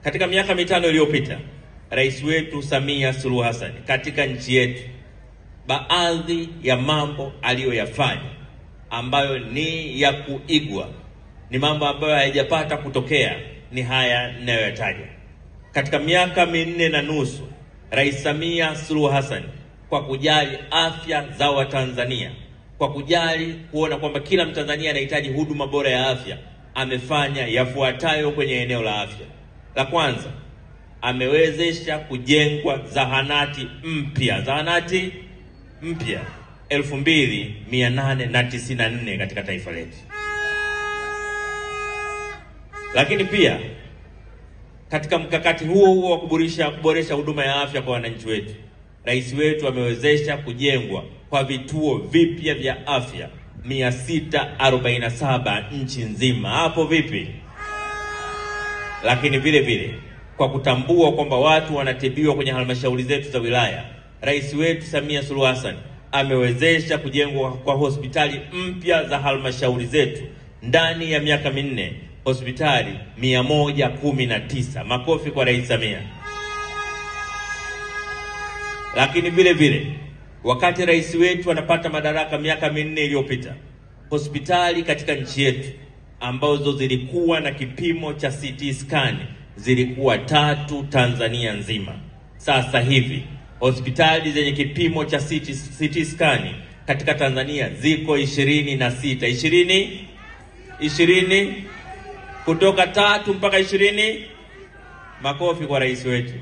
Katika miaka 5 iliyopita, Rais wetu Samia Suluhu Hassan katika nchi yetu, baadhi ya mambo aliyoyafanya ambayo ni ya kuigwa, ni mambo ambayo hayajapata kutokea, ni haya ninayoyataja. Katika miaka 4.5, Rais Samia Suluhu Hassan kwa kujali afya za Watanzania, kwa kujali kuona kwamba kila Mtanzania anahitaji huduma bora ya afya, amefanya yafuatayo kwenye eneo la afya. La kwanza, amewezesha kujengwa zahanati mpya 2894 katika taifa letu. Lakini pia katika mkakati huo wa kuboresha huduma ya afya kwa wananchi wetu, Rais wetu amewezesha kujengwa kwa vituo vipya vya afya 647 nchi nzima. Hapo vipi? Lakini vile vile kwa kutambua kwamba watu wanatibiwa kwenye halmashauri zetu za wilaya, Rais wetu Samia Suluhu Hassan amewezesha kujengwa kwa hospitali mpya za halmashauri zetu. Ndani ya miaka 4, hospitali 119. Makofi kwa Rais Samia. Lakini vile vile wakati rais wetu anapata madaraka miaka 4 iliyopita, hospitali katika nchi yetu ambazo zilikuwa na kipimo cha CT scan zilikuwa 3 Tanzania nzima. Sasa hivi hospitali zenye kipimo cha CT scan katika Tanzania ziko 26. 20 kutoka 3 mpaka 20. Makofi kwa rais wetu.